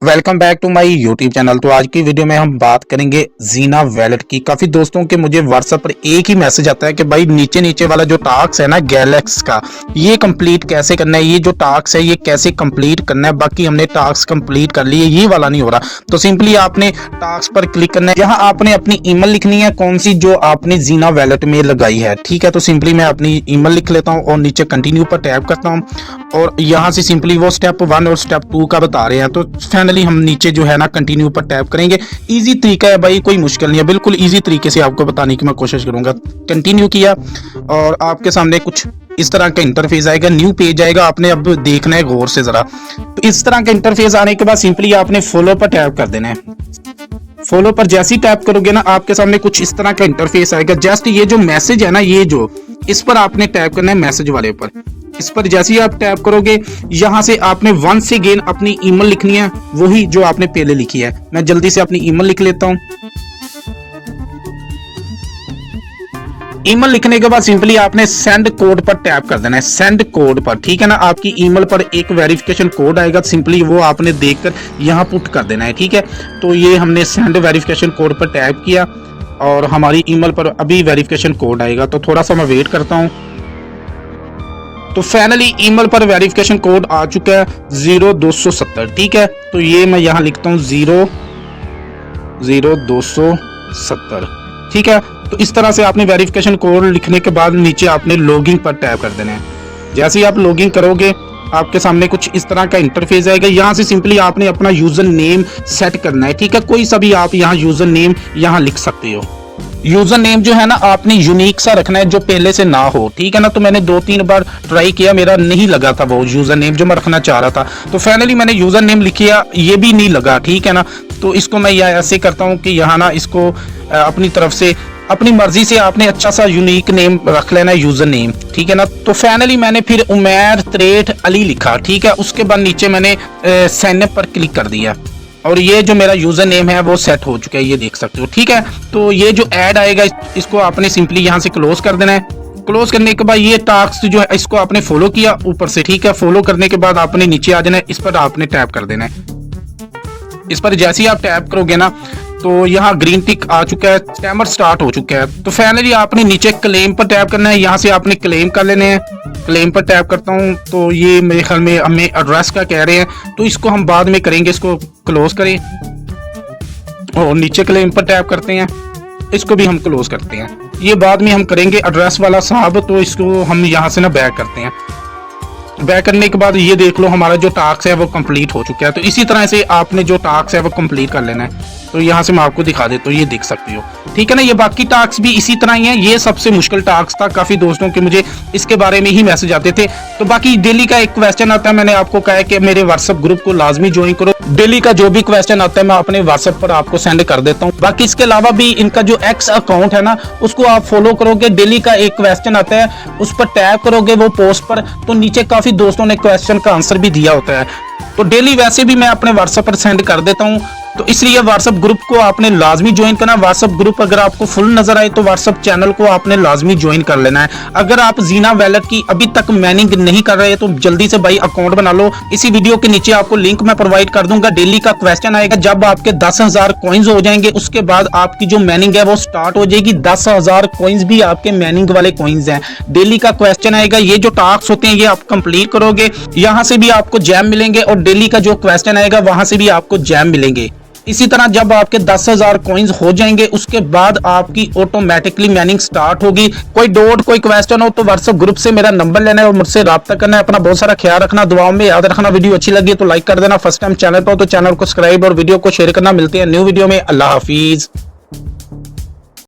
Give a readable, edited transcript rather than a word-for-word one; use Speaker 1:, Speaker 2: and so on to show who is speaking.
Speaker 1: Welcome back to my YouTube channel. तो आज की वीडियो में हम बात करेंगे जीना वैलेट की। काफ़ी दोस्तों के मुझे व्हाट्सएप पर एक ही मैसेज आता है कि भाई नीचे वाला जो टास्क है ना गैलेक्स का, ये कंप्लीट कैसे करना है, ये जो टास्क है ये कैसे कंप्लीट करना है। बाकी हमने टास्क कंप्लीट कर लिए, ये वाला नहीं हो रहा। तो सिंपली आपने टास्क पर क्लिक करना है। यहाँ आपने अपनी ईमेल लिखनी है, कौन सी जो आपने जीना वैलेट में लगाई है। ठीक है, तो सिंपली मैं अपनी ईमेल लिख लेता हूँ और नीचे कंटिन्यू पर टैप करता हूँ और यहाँ से सिंपली वो स्टेप 1 और स्टेप 2 का बता रहे हैं। तो फाइनली हम नीचे जो है ना कंटिन्यू पर टैप करेंगे। इजी तरीका है भाई, कोई मुश्किल नहीं है, बिल्कुल इजी तरीके से आपको बताने की मैं कोशिश करूंगा। कंटिन्यू किया और आपके सामने कुछ इस तरह का इंटरफेस आएगा, न्यू पेज आएगा। आपने अब देखना है गौर से जरा। तो इस तरह का इंटरफेस आने के बाद सिंपली आपने फॉलो पर टैप कर देना है। फॉलो पर जैसे ही टैप करोगे ना आपके सामने कुछ इस तरह का इंटरफेस आएगा। जस्ट ये जो मैसेज है ना, ये जो इस पर आपने टैप करना है, मैसेज वाले पर। इस पर जैसे ही आप टैप करोगे यहां से आपने वंस अगेन अपनी ईमेल लिखनी है, वही जो आपने पहले लिखी है। मैं जल्दी से अपनी ईमेल लिख लेता हूं। ईमेल लिखने के बाद सिंपली आपने सेंड कोड पर टैप कर देना है, सेंड कोड पर। ठीक है ना, आपकी ईमेल पर एक वेरिफिकेशन कोड आएगा, सिंपली वो आपने देखकर यहां पुट कर देना है। ठीक है, तो ये हमने सेंड वेरिफिकेशन कोड पर टैप किया और हमारी ईमेल पर अभी वेरिफिकेशन कोड आएगा। तो थोड़ा सा मैं वेट करता हूं। तो फाइनली ईमेल पर वेरिफिकेशन कोड आ चुका है 0270। ठीक है, तो ये मैं यहां लिखता हूं 00270। ठीक है, तो इस तरह से आपने वेरिफिकेशन कोड लिखने के बाद नीचे आपने लॉगिन पर टैप कर देना है। जैसे ही आप लॉगिन करोगे आपके सामने कुछ इस तरह का इंटरफेस आएगा। यहां से सिंपली आपने अपना यूजर नेम सेट करना है। ठीक है, कोई सा भी आप यहां यूजर नेम यहां लिख सकते हो। यूजर नेम जो है ना आपने यूनिक सा रखना है, जो पहले से ना हो। ठीक है ना, तो मैंने 2-3 बार ट्राई किया, मेरा नहीं लगा था वो यूजर नेम जो मैं रखना चाह रहा था। तो फाइनली मैंने यूजर नेम लिखा, ये भी नहीं लगा। ठीक है ना, तो इसको मैं ऐसे करता हूँ कि यहाँ ना इसको अपनी तरफ से अपनी मर्जी से आपने अच्छा सा यूनिक नेम रख लेना है, यूजर नेम। ठीक है ना, तो फाइनली मैंने फिर उमैर त्रेठ अली लिखा। ठीक है, उसके बाद नीचे मैंने साइन अप पर क्लिक कर दिया और ये जो मेरा यूजर नेम है वो सेट हो चुका है, ये देख सकते हो। ठीक है, तो ये जो ऐड आएगा इसको आपने सिंपली यहाँ से क्लोज कर देना है। क्लोज करने के बाद ये टास्क जो है इसको आपने फॉलो किया ऊपर से। ठीक है, फॉलो करने के बाद आपने नीचे आ जाना है, इस पर आपने टैप कर देना है। इस पर जैसे ही आप टैप करोगे ना तो यहाँ ग्रीन टिक आ चुका है, टाइमर स्टार्ट हो चुका है। तो फाइनली आपने नीचे क्लेम पर टैप करना है, यहाँ से आपने क्लेम कर लेने हैं। क्लेम पर टैप करता हूँ तो ये मेरे ख्याल में हमें एड्रेस का कह रहे हैं, तो इसको हम बाद में करेंगे। इसको क्लोज करें और नीचे क्लेम पर टैप करते हैं, इसको भी हम क्लोज करते हैं। ये बाद में हम करेंगे एड्रेस वाला साहब, तो इसको हम यहाँ से ना बैक करते हैं। बैक करने के बाद ये देख लो हमारा जो टास्क है वो कंप्लीट हो चुका है। तो इसी तरह से आपने जो टास्क है वो कंप्लीट कर लेना है। तो यहाँ से मैं आपको दिखा देता हूँ, ये देख सकते हो। ठीक है ना, ये बाकी टास्क भी इसी तरह ही है। ये सबसे मुश्किल टास्क था, काफी दोस्तों के मुझे इसके बारे में ही मैसेज आते थे। तो बाकी डेली का एक क्वेश्चन आता है, मैंने आपको कहा है कि मेरे व्हाट्सएप ग्रुप को लाजमी ज्वाइन करो। डेली का जो भी क्वेश्चन आता है मैं अपने व्हाट्सएप पर आपको सेंड कर देता हूँ। बाकी इसके अलावा भी इनका जो एक्स अकाउंट है ना उसको आप फॉलो करोगे। डेली का एक क्वेश्चन आता है, उस पर टैप करोगे वो पोस्ट पर, तो नीचे काफी दोस्तों ने क्वेश्चन का आंसर भी दिया होता है। तो डेली वैसे भी मैं अपने व्हाट्सएप पर सेंड कर देता हूँ, तो इसलिए व्हाट्सएप ग्रुप को आपने लाजमी ज्वाइन करना। व्हाट्सएप ग्रुप अगर आपको फुल नजर आए तो व्हाट्सएप चैनल को आपने लाजमी ज्वाइन कर लेना है। अगर आप जीना वैलेट की अभी तक मैनिंग नहीं कर रहे तो जल्दी से भाई अकाउंट बना लो। इसी वीडियो के नीचे आपको लिंक मैं प्रोवाइड कर दूंगा। डेली का क्वेश्चन आएगा, जब आपके 10,000 कॉइन्स हो जाएंगे उसके बाद आपकी जो मैनिंग है वो स्टार्ट हो जाएगी। 10,000 कॉइन्स भी आपके मैनिंग वाले कॉइन्स हैं। डेली का क्वेश्चन आएगा, ये जो टास्क होते हैं ये आप कंप्लीट करोगे, यहाँ से भी आपको जैम मिलेंगे और डेली का जो क्वेश्चन आएगा वहां से भी आपको जैम मिलेंगे। इसी तरह जब आपके 10,000 कॉइन्स हो जाएंगे उसके बाद आपकी ऑटोमेटिकली मैनिंग स्टार्ट होगी। कोई डाउट कोई क्वेश्चन हो तो व्हाट्सएप ग्रुप से मेरा नंबर लेना है और मुझसे राब्ता करना है। अपना बहुत सारा ख्याल रखना, दुआओं में याद रखना। वीडियो अच्छी लगी तो लाइक कर देना, फर्स्ट टाइम चैनल पर हो तो चैनल को सब्सक्राइब और वीडियो को शेयर करना। मिलते हैं न्यू वीडियो में। अल्लाह हाफिज।